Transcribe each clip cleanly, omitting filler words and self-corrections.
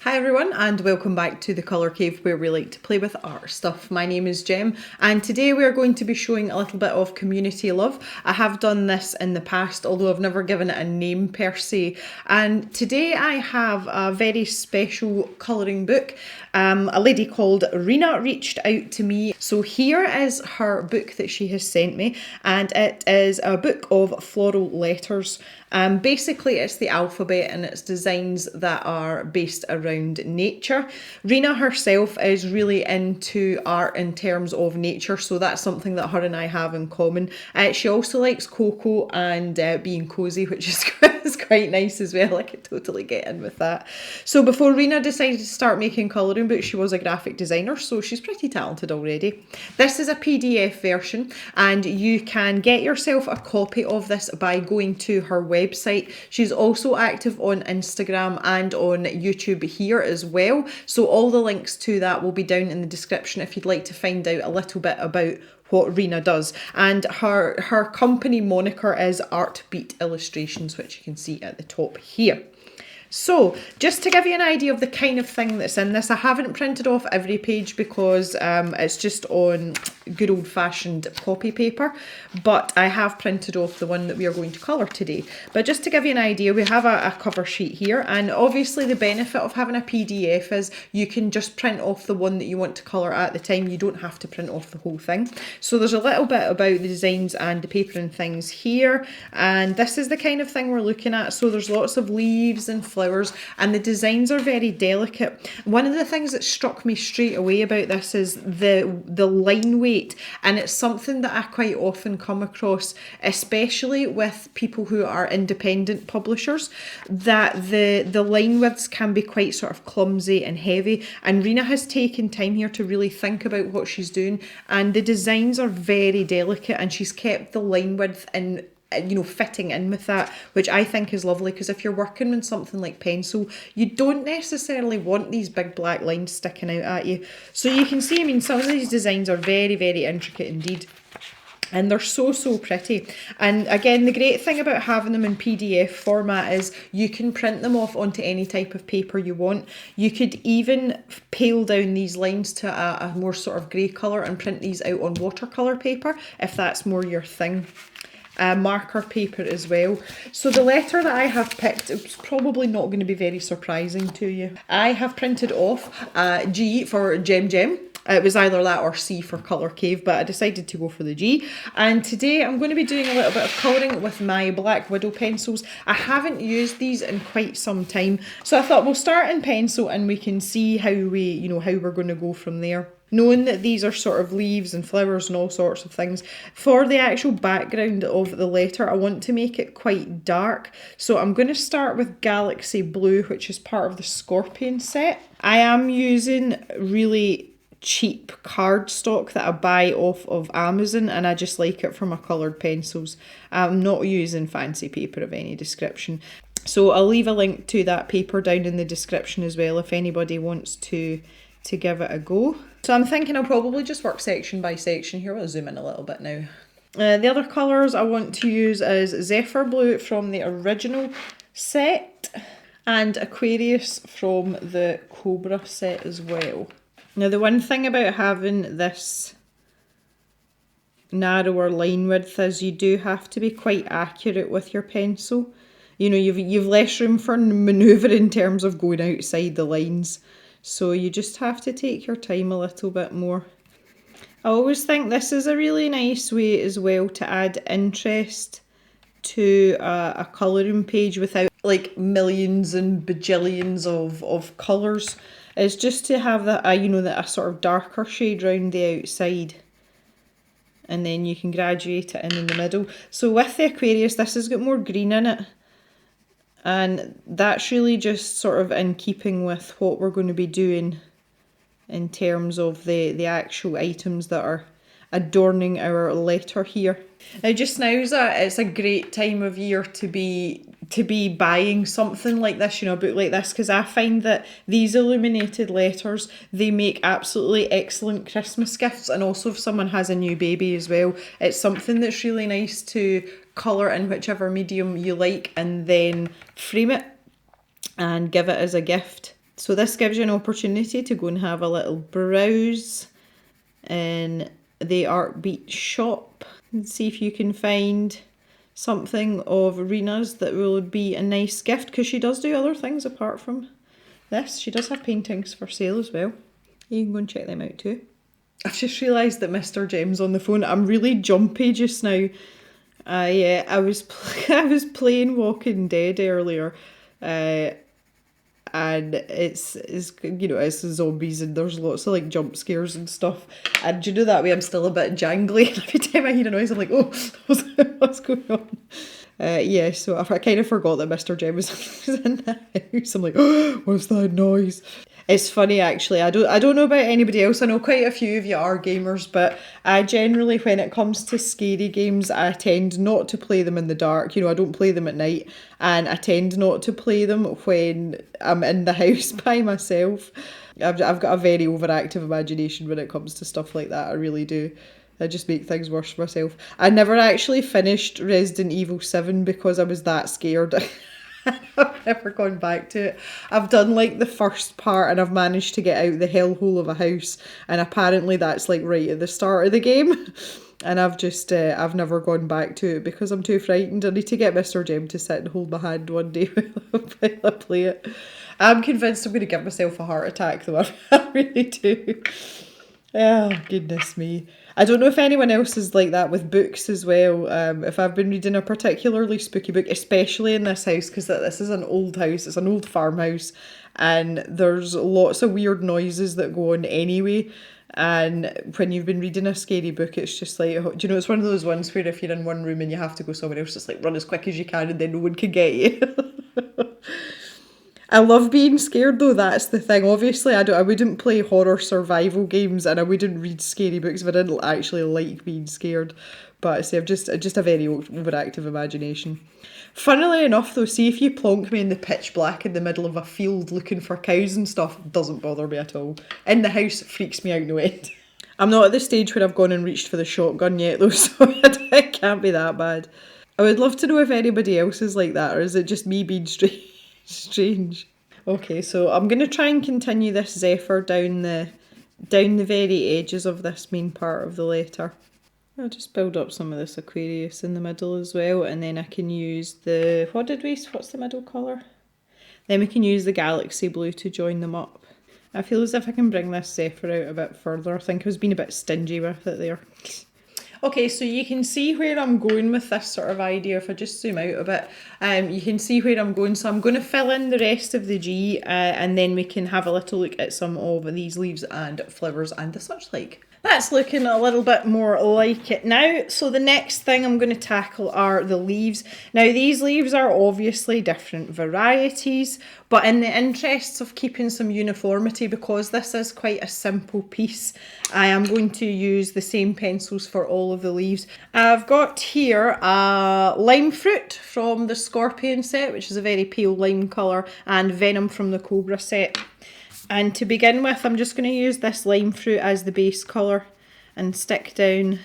Hi everyone and welcome back to the Colour Cave where we like to play with art stuff. My name is Jem and today we are going to be showing a little bit of community love. I have done this in the past, although I've never given it a name per se. And today I have a very special colouring book. A lady called Rena reached out to me. So here is her book that she has sent me, and it is a book of floral letters. Basically it's the alphabet and it's designs that are based around nature. Rena herself is really into art in terms of nature, so that's something that her and I have in common. She also likes cocoa and being cosy, which is quite nice as well. I could totally get in with that. So before Rena decided to start making colouring books, she was a graphic designer, so she's pretty talented already. This is a PDF version and you can get yourself a copy of this by going to her website. She's also active on Instagram and on YouTube here as well, so all the links to that will be down in the description if you'd like to find out a little bit about what Rena does. And her company moniker is Artbeat Illustrations, which you can see at the top here. So just to give you an idea of the kind of thing that's in this, I haven't printed off every page because it's just on good old-fashioned copy paper, but I have printed off the one that we are going to colour today. But just to give you an idea, we have a cover sheet here, and obviously the benefit of having a PDF is you can just print off the one that you want to colour at the time. You don't have to print off the whole thing. So there's a little bit about the designs and the paper and things here, and this is the kind of thing we're looking at. So there's lots of leaves and flowers, and the designs are very delicate. One of the things that struck me straight away about this is the line weight, and it's something that I quite often come across, especially with people who are independent publishers, that the line widths can be quite sort of clumsy and heavy, and Rena has taken time here to really think about what she's doing, and the designs are very delicate, and she's kept the line width in, you know, fitting in with that, which I think is lovely, because if you're working with something like pencil, you don't necessarily want these big black lines sticking out at you. So you can see, I mean, some of these designs are very, very intricate indeed. And they're so pretty. And again, the great thing about having them in PDF format is you can print them off onto any type of paper you want. You could even pale down these lines to a more sort of grey colour and print these out on watercolour paper if that's more your thing. Marker paper as well. So the letter that I have picked, it's probably not going to be very surprising to you. I have printed off G for Gem. It was either that or C for Colour Cave, but I decided to go for the G. And today I'm going to be doing a little bit of colouring with my Black Widow pencils. I haven't used these in quite some time, so I thought we'll start in pencil and we can see how we're going to go from there. Knowing that these are sort of leaves and flowers and all sorts of things, for the actual background of the letter, I want to make it quite dark. So I'm going to start with Galaxy Blue, which is part of the Scorpion set. I am using really cheap cardstock that I buy off of Amazon, and I just like it for my coloured pencils. I'm not using fancy paper of any description. So I'll leave a link to that paper down in the description as well if anybody wants to give it a go. So I'm thinking I'll probably just work section by section here. I'll zoom in a little bit now. The other colours I want to use is Zephyr Blue from the original set and Aquarius from the Cobra set as well. Now the one thing about having this narrower line width is you do have to be quite accurate with your pencil. You know, you've less room for manoeuvre in terms of going outside the lines. So you just have to take your time a little bit more. I always think this is a really nice way as well to add interest to a colouring page without like millions and bajillions of colours. Is just to have that, a sort of darker shade round the outside. And then you can graduate it in the middle. So with the Aquarius, this has got more green in it. And that's really just sort of in keeping with what we're going to be doing in terms of the actual items that are adorning our letter here. Now just now it's a great time of year to be buying something like this, a book like this, because I find that these illuminated letters, they make absolutely excellent Christmas gifts, and also if someone has a new baby as well, it's something that's really nice to colour in whichever medium you like and then frame it and give it as a gift. So this gives you an opportunity to go and have a little browse in the Artbeat shop and see if you can find something of Rena's that will be a nice gift, because she does do other things apart from this. She does have paintings for sale as well. You can go and check them out too. I've just realised that Mr. Jem's on the phone. I'm really jumpy just now. I was playing Walking Dead earlier, and it's you know, it's zombies and there's lots of like jump scares and stuff. And do you know that way I'm still a bit jangly. Every time I hear a noise, I'm like, oh, what's going on? Yeah, so I kind of forgot that Mr. Jem was in the house. I'm like, oh, what's that noise? It's funny actually. I don't know about anybody else. I know quite a few of you are gamers, but I generally, when it comes to scary games, I tend not to play them in the dark. You know, I don't play them at night, and I tend not to play them when I'm in the house by myself. I've got a very overactive imagination when it comes to stuff like that. I really do. I just make things worse for myself. I never actually finished Resident Evil 7 because I was that scared. I've never gone back to it. I've done like the first part and I've managed to get out the hellhole of a house, and apparently that's like right at the start of the game. And I've just, I've never gone back to it because I'm too frightened. I need to get Mr. Jem to sit and hold my hand one day while I play it. I'm convinced I'm going to give myself a heart attack though. I really do. Oh, goodness me. I don't know if anyone else is like that with books as well. If I've been reading a particularly spooky book, especially in this house, because this is an old house, it's an old farmhouse, and there's lots of weird noises that go on anyway. And when you've been reading a scary book, it's just like, do you know, it's one of those ones where if you're in one room and you have to go somewhere else, it's like run as quick as you can and then no one can get you. I love being scared though, that's the thing. Obviously I wouldn't play horror survival games and I wouldn't read scary books if I didn't actually like being scared. But see, I've just a very overactive imagination. Funnily enough though, see if you plonk me in the pitch black in the middle of a field looking for cows and stuff, doesn't bother me at all. In the house, it freaks me out no end. I'm not at the stage where I've gone and reached for the shotgun yet though, so it can't be that bad. I would love to know if anybody else is like that, or is it just me being strange? Okay, so I'm going to try and continue this Zephyr down the very edges of this main part of the letter. I'll just build up some of this Aquarius in the middle as well, and then I can use what's the middle colour? Then we can use the Galaxy Blue to join them up. I feel as if I can bring this Zephyr out a bit further. I think I was being a bit stingy with it there. Okay, so you can see where I'm going with this sort of idea. If I just zoom out a bit, you can see where I'm going. So I'm going to fill in the rest of the G, and then we can have a little look at some of these leaves and flowers and the such like. That's looking a little bit more like it now. So the next thing I'm going to tackle are the leaves. Now these leaves are obviously different varieties, but in the interests of keeping some uniformity, because this is quite a simple piece, I am going to use the same pencils for all of the leaves. I've got here a lime fruit from the Scorpion set, which is a very pale lime colour, and Venom from the Cobra set. And to begin with, I'm just going to use this lime fruit as the base colour and stick down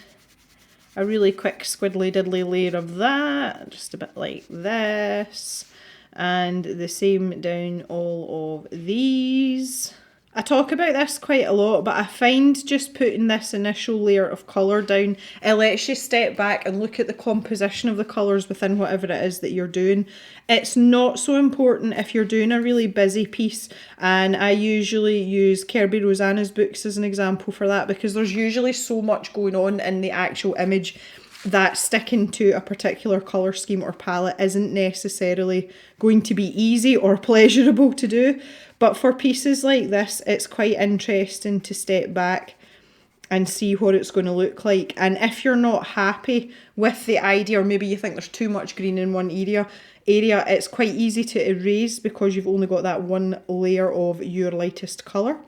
a really quick squiddly diddly layer of that, just a bit like this, and the same down all of these. I talk about this quite a lot, but I find just putting this initial layer of colour down, it lets you step back and look at the composition of the colours within whatever it is that you're doing. It's not so important if you're doing a really busy piece, and I usually use Kirby Rosanna's books as an example for that, because there's usually so much going on in the actual image that sticking to a particular colour scheme or palette isn't necessarily going to be easy or pleasurable to do. But for pieces like this, it's quite interesting to step back and see what it's going to look like. And if you're not happy with the idea, or maybe you think there's too much green in one area, it's quite easy to erase because you've only got that one layer of your lightest colour.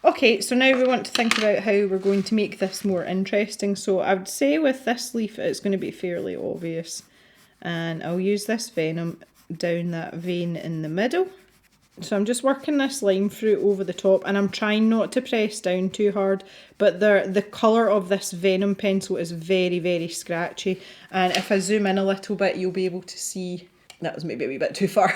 Okay, so now we want to think about how we're going to make this more interesting. So I would say with this leaf, it's going to be fairly obvious. And I'll use this Venom down that vein in the middle. So I'm just working this lime fruit over the top, and I'm trying not to press down too hard, but the colour of this Venom pencil is very, very scratchy. And if I zoom in a little bit, you'll be able to see, that was maybe a wee bit too far.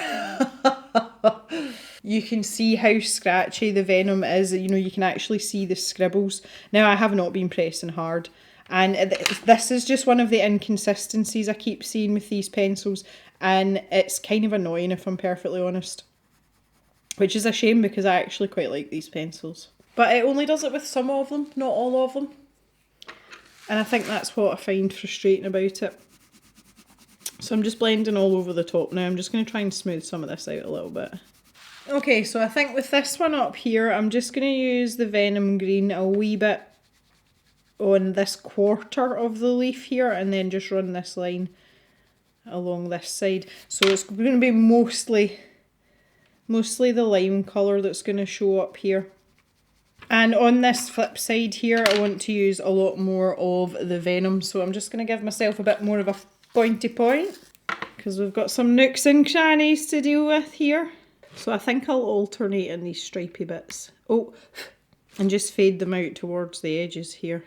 You can see how scratchy the venom is. You know, you can actually see the scribbles. Now, I have not been pressing hard. And this is just one of the inconsistencies I keep seeing with these pencils. And it's kind of annoying, if I'm perfectly honest. Which is a shame, because I actually quite like these pencils. But it only does it with some of them, not all of them. And I think that's what I find frustrating about it. So I'm just blending all over the top now. I'm just going to try and smooth some of this out a little bit. Okay, so I think with this one up here, I'm just going to use the Venom Green a wee bit on this quarter of the leaf here, and then just run this line along this side. So it's going to be mostly the lime colour that's going to show up here. And on this flip side here, I want to use a lot more of the Venom. So I'm just going to give myself a bit more of a pointy point, because we've got some nooks and crannies to deal with here. So I think I'll alternate in these stripy bits. Oh, and just fade them out towards the edges here.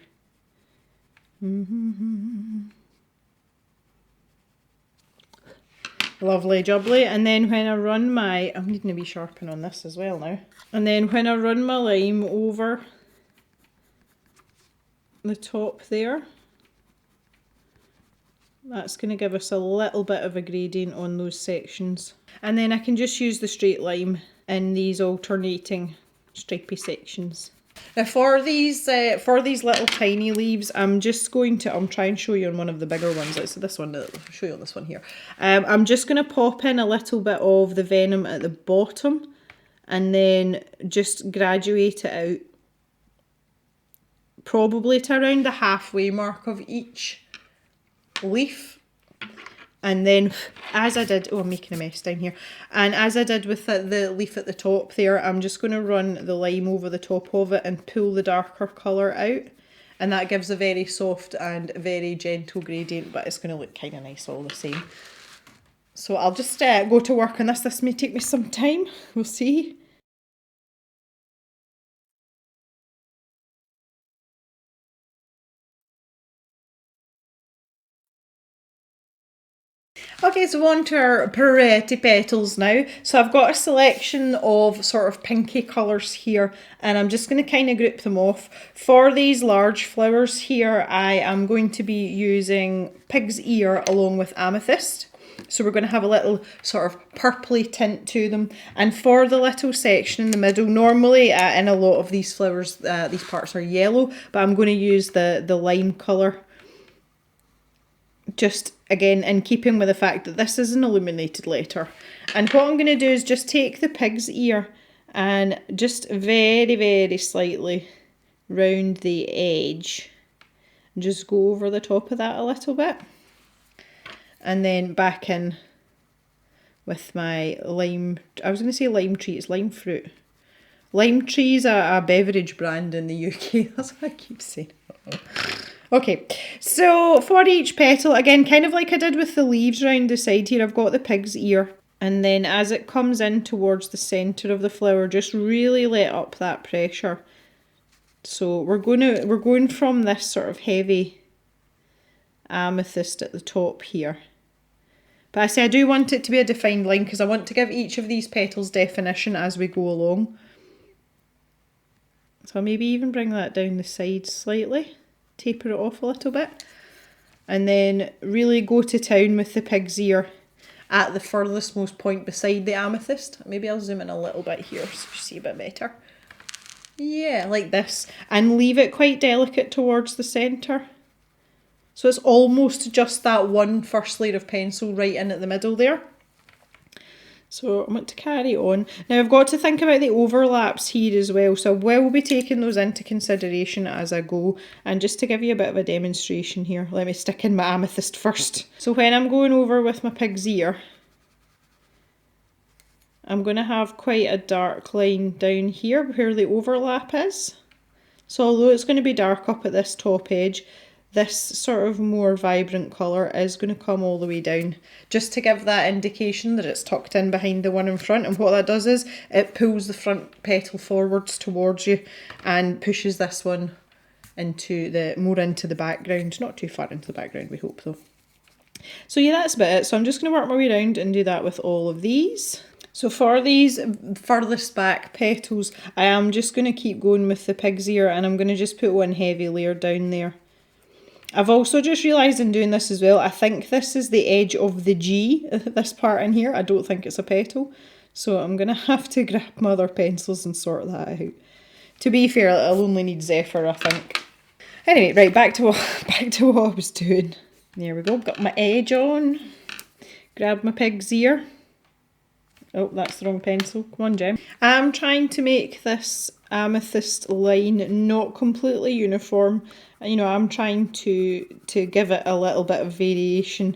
Lovely jubbly. And then when I run my, I'm needing to be sharpen on this as well now. And then when I run my lime over the top there, that's going to give us a little bit of a gradient on those sections. And then I can just use the straight lime in these alternating stripy sections. Now for these little tiny leaves, I'm just going to, I'll try and show you on one of the bigger ones. So this one, I'll show you on this one here. I'm just going to pop in a little bit of the venom at the bottom and then just graduate it out. Probably to around the halfway mark of each leaf. And then as I did, oh, I'm making a mess down here. And as I did with the leaf at the top there, I'm just going to run the lime over the top of it and pull the darker colour out. And that gives a very soft and very gentle gradient, but it's going to look kind of nice all the same. So I'll just go to work on this. This may take me some time. We'll see. Okay, so on to our pretty petals now. So I've got a selection of sort of pinky colours here, and I'm just going to kind of group them off. For these large flowers here, I am going to be using pig's ear along with amethyst. So we're going to have a little sort of purpley tint to them. And for the little section in the middle, normally in a lot of these flowers, these parts are yellow, but I'm going to use the lime colour. Just again in keeping with the fact that this is an illuminated letter. And what I'm going to do is just take the pig's ear and just very, very slightly round the edge. And just go over the top of that a little bit. And then back in with my lime, I was going to say lime tree, it's lime fruit. Lime tree is a beverage brand in the UK, that's what I keep saying. Okay, so for each petal, again, kind of like I did with the leaves round the side here, I've got the pig's ear. And then as it comes in towards the centre of the flower, just really let up that pressure. So we're going from this sort of heavy amethyst at the top here. But I say I do want it to be a defined line because I want to give each of these petals definition as we go along. So I'll maybe even bring that down the sides slightly. Taper it off a little bit, and then really go to town with the pig's ear at the furthest most point beside the amethyst. Maybe I'll zoom in a little bit here so you see a bit better. Yeah, like this, and leave it quite delicate towards the centre. So it's almost just that one first layer of pencil right in at the middle there. So I'm going to carry on. Now I've got to think about the overlaps here as well, so I will be taking those into consideration as I go. And just to give you a bit of a demonstration here, let me stick in my amethyst first. So when I'm going over with my pig's ear, I'm going to have quite a dark line down here where the overlap is. So although it's going to be dark up at this top edge, this sort of more vibrant colour is going to come all the way down, just to give that indication that it's tucked in behind the one in front. And what that does is it pulls the front petal forwards towards you and pushes this one into the background. Not too far into the background, we hope though. So yeah, that's about it. So I'm just going to work my way around and do that with all of these. So for these furthest back petals, I am just going to keep going with the pig's ear, and I'm going to just put one heavy layer down there. I've also just realised in doing this as well, I think this is the edge of the G, this part in here. I don't think it's a petal. So I'm going to have to grab my other pencils and sort that out. To be fair, I'll only need Zephyr, I think. Anyway, right, back to what I was doing. There we go, got my edge on. Grab my pig's ear. Oh, that's the wrong pencil. Come on, Jem. I'm trying to make this amethyst line not completely uniform. You know, I'm trying to give it a little bit of variation.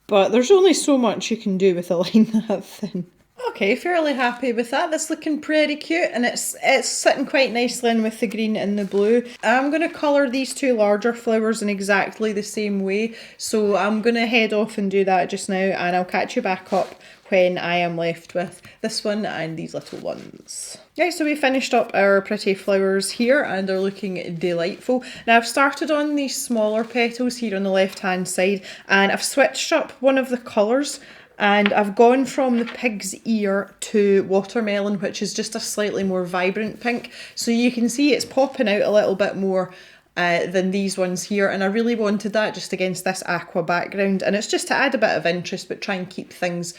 But there's only so much you can do with a line that thin. Okay, fairly happy with that. That's looking pretty cute, and it's sitting quite nicely in with the green and the blue. I'm going to colour these two larger flowers in exactly the same way, so I'm going to head off and do that just now, and I'll catch you back up when I am left with this one and these little ones. Right, so we finished up our pretty flowers here and they're looking delightful. Now I've started on these smaller petals here on the left hand side, and I've switched up one of the colours. And I've gone from the pig's ear to watermelon, which is just a slightly more vibrant pink. So you can see it's popping out a little bit more than these ones here. And I really wanted that just against this aqua background. And it's just to add a bit of interest, but try and keep things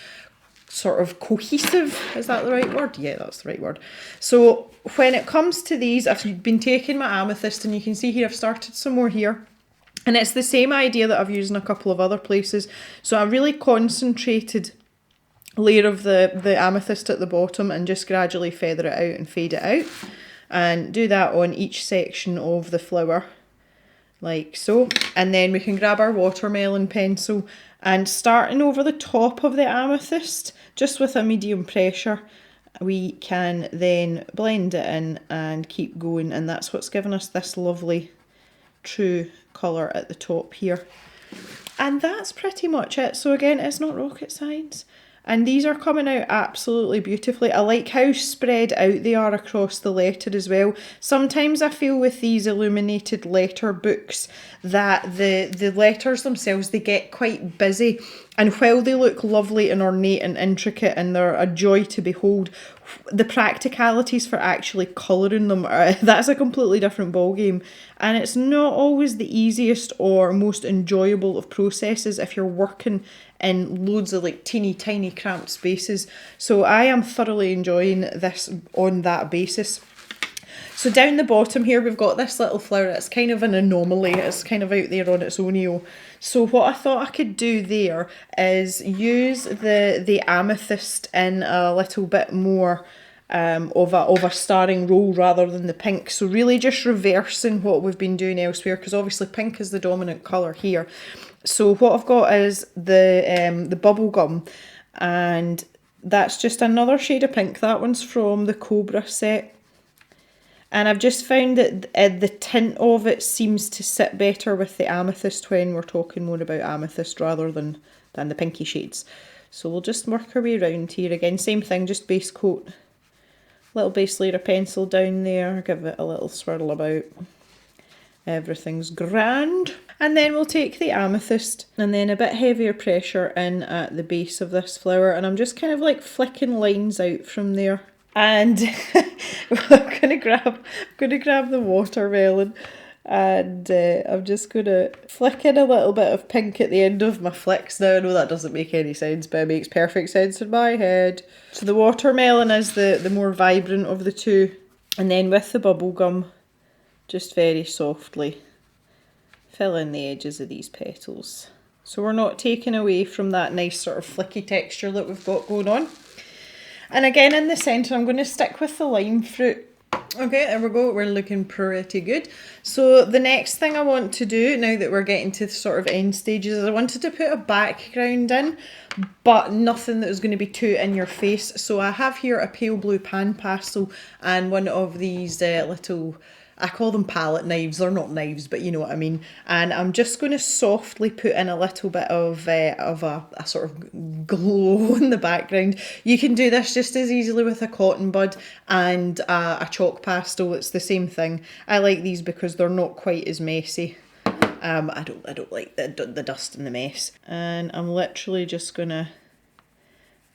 sort of cohesive. Is that the right word? Yeah, that's the right word. So when it comes to these, I've been taking my amethyst, and you can see here I've started some more here. And it's the same idea that I've used in a couple of other places. So a really concentrated layer of the amethyst at the bottom, and just gradually feather it out and fade it out. And do that on each section of the flower, like so. And then we can grab our watermelon pencil, and starting over the top of the amethyst, just with a medium pressure, we can then blend it in and keep going. And that's what's given us this lovely true colour at the top here. And that's pretty much it. So again, it's not rocket science. And these are coming out absolutely beautifully. I like how spread out they are across the letter as well. Sometimes I feel with these illuminated letter books that the letters themselves, they get quite busy. And while they look lovely and ornate and intricate and they're a joy to behold, the practicalities for actually colouring them, that's a completely different ballgame. And it's not always the easiest or most enjoyable of processes if you're working in loads of like teeny tiny cramped spaces. So I am thoroughly enjoying this on that basis. So down the bottom here we've got this little flower. It's kind of an anomaly. It's kind of out there on its own. So what I thought I could do there is use the amethyst in a little bit more of a starring role rather than the pink. So really just reversing what we've been doing elsewhere, because obviously pink is the dominant colour here. So what I've got is the bubble gum, and that's just another shade of pink. That one's from the Cobra set. And I've just found that the tint of it seems to sit better with the amethyst when we're talking more about amethyst rather than the pinky shades. So we'll just work our way around here again. Same thing, just base coat. Little base layer of pencil down there. Give it a little swirl about. Everything's grand. And then we'll take the amethyst and then a bit heavier pressure in at the base of this flower. And I'm just kind of like flicking lines out from there. And I'm gonna grab the watermelon, and I'm just gonna flick in a little bit of pink at the end of my flicks. Now I know that doesn't make any sense, but it makes perfect sense in my head. So the watermelon is the more vibrant of the two, and then with the bubble gum, just very softly fill in the edges of these petals. So we're not taking away from that nice sort of flicky texture that we've got going on. And again in the centre, I'm going to stick with the lime fruit. Okay, there we go, we're looking pretty good. So the next thing I want to do, now that we're getting to the sort of end stages, is I wanted to put a background in, but nothing that was going to be too in your face. So I have here a pale blue pan pastel and one of these little, I call them palette knives. They're not knives, but you know what I mean. And I'm just going to softly put in a little bit of a sort of glow in the background. You can do this just as easily with a cotton bud and a chalk pastel. It's the same thing. I like these because they're not quite as messy. I don't like the dust and the mess. And I'm literally just going to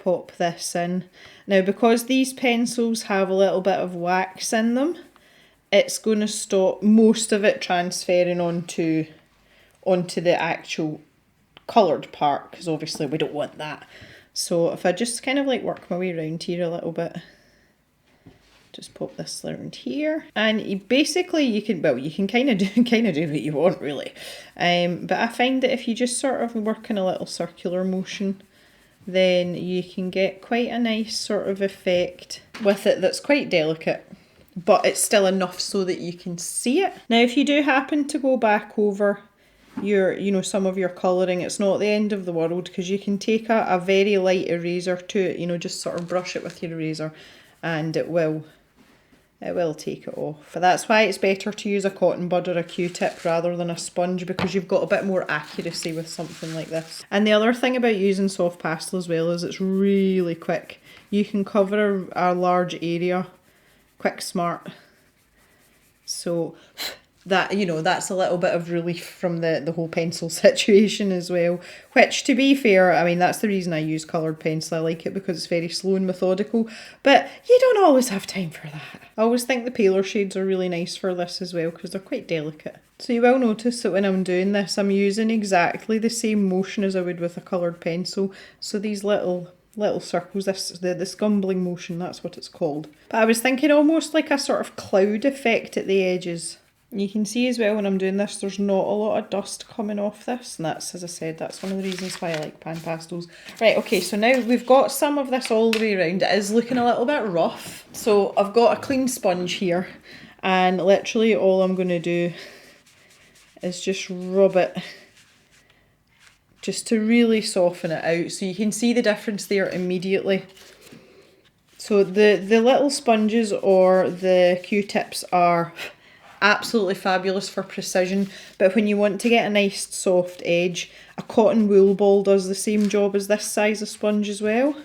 pop this in. Now, because these pencils have a little bit of wax in them, it's going to stop most of it transferring onto the actual coloured part, because obviously we don't want that. So if I just kind of like work my way around here a little bit, just pop this around here, and you can kind of do what you want really, but I find that if you just sort of work in a little circular motion, then you can get quite a nice sort of effect with it that's quite delicate, but it's still enough so that you can see it. Now, if you do happen to go back over your, some of your colouring, it's not the end of the world, because you can take a very light eraser to it, just sort of brush it with your eraser, and it will take it off. But that's why it's better to use a cotton bud or a Q-tip rather than a sponge, because you've got a bit more accuracy with something like this. And the other thing about using soft pastel as well is it's really quick. You can cover a large area quick, smart. So that, that's a little bit of relief from the whole pencil situation as well, which, to be fair, I mean, that's the reason I use coloured pencil. I like it because it's very slow and methodical, but you don't always have time for that. I always think the paler shades are really nice for this as well, because they're quite delicate. So you will notice that when I'm doing this, I'm using exactly the same motion as I would with a coloured pencil. So these little circles, the scumbling motion, that's what it's called. But I was thinking almost like a sort of cloud effect at the edges. You can see as well when I'm doing this, there's not a lot of dust coming off this, and that's, as I said, that's one of the reasons why I like pan pastels. Right, okay, so now we've got some of this all the way around. It is looking a little bit rough. So I've got a clean sponge here, and literally all I'm going to do is just rub it, just to really soften it out. So you can see the difference there immediately. So the little sponges or the Q-tips are absolutely fabulous for precision, but when you want to get a nice soft edge, a cotton wool ball does the same job as this size of sponge as well,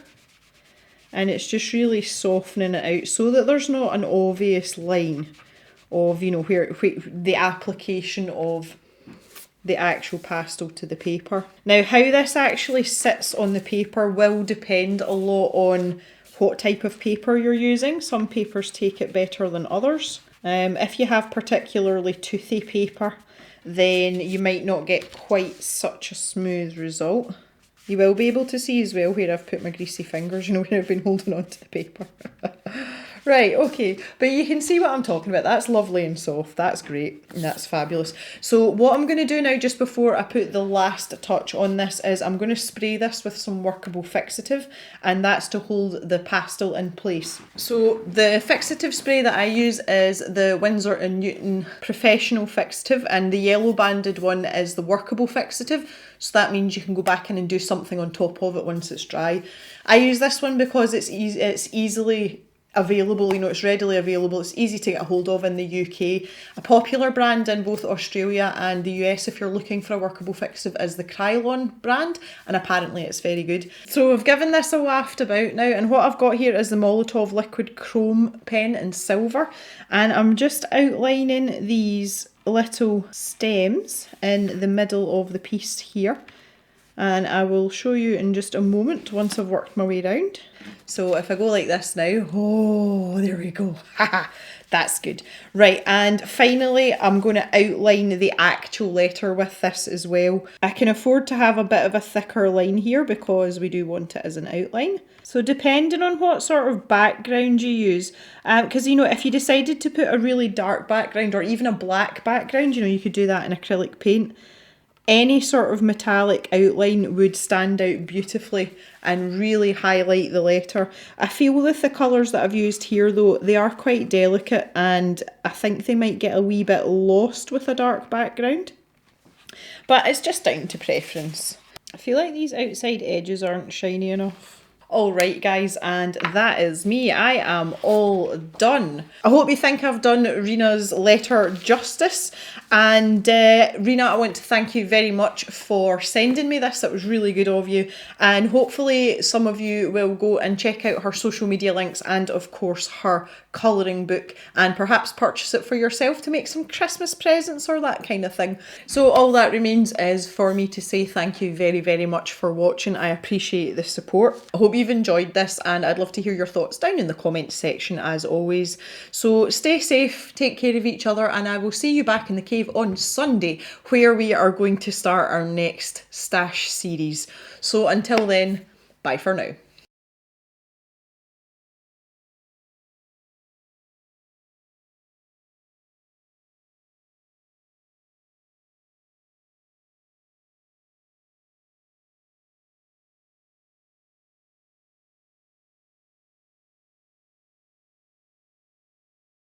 and it's just really softening it out so that there's not an obvious line of where the application of the actual pastel to the paper. Now, how this actually sits on the paper will depend a lot on what type of paper you're using. Some papers take it better than others. If you have particularly toothy paper, then you might not get quite such a smooth result. You will be able to see as well where I've put my greasy fingers, where I've been holding on to the paper. Right, okay, but you can see what I'm talking about. That's lovely and soft. That's great, and that's fabulous. So what I'm going to do now, just before I put the last touch on this, is I'm going to spray this with some workable fixative, and that's to hold the pastel in place. So the fixative spray that I use is the Winsor & Newton Professional Fixative, and the yellow banded one is the workable fixative. So that means you can go back in and do something on top of it once it's dry. I use this one because it's easily available, it's readily available, it's easy to get a hold of in the UK. A popular brand in both Australia and the US, if you're looking for a workable fixative, is the Krylon brand, and apparently it's very good. So I've given this a waft about now, and what I've got here is the Molotov liquid chrome pen in silver, and I'm just outlining these little stems in the middle of the piece here, and I will show you in just a moment once I've worked my way around. So if I go like this now, oh, there we go. That's good. Right, and finally, I'm going to outline the actual letter with this as well. I can afford to have a bit of a thicker line here because we do want it as an outline. So depending on what sort of background you use, because, if you decided to put a really dark background or even a black background, you could do that in acrylic paint. Any sort of metallic outline would stand out beautifully and really highlight the letter. I feel with the colours that I've used here though, they are quite delicate, and I think they might get a wee bit lost with a dark background. But it's just down to preference. I feel like these outside edges aren't shiny enough. Alright guys, and that is me. I am all done. I hope you think I've done Rena's letter justice, and Rena, I want to thank you very much for sending me this. It was really good of you, and hopefully some of you will go and check out her social media links and of course her colouring book, and perhaps purchase it for yourself to make some Christmas presents or that kind of thing. So all that remains is for me to say thank you very, very much for watching. I appreciate the support. I hope you you've enjoyed this, and I'd love to hear your thoughts down in the comments section as always. So stay safe, take care of each other, and I will see you back in the cave on Sunday, where we are going to start our next stash series. So until then, bye for now.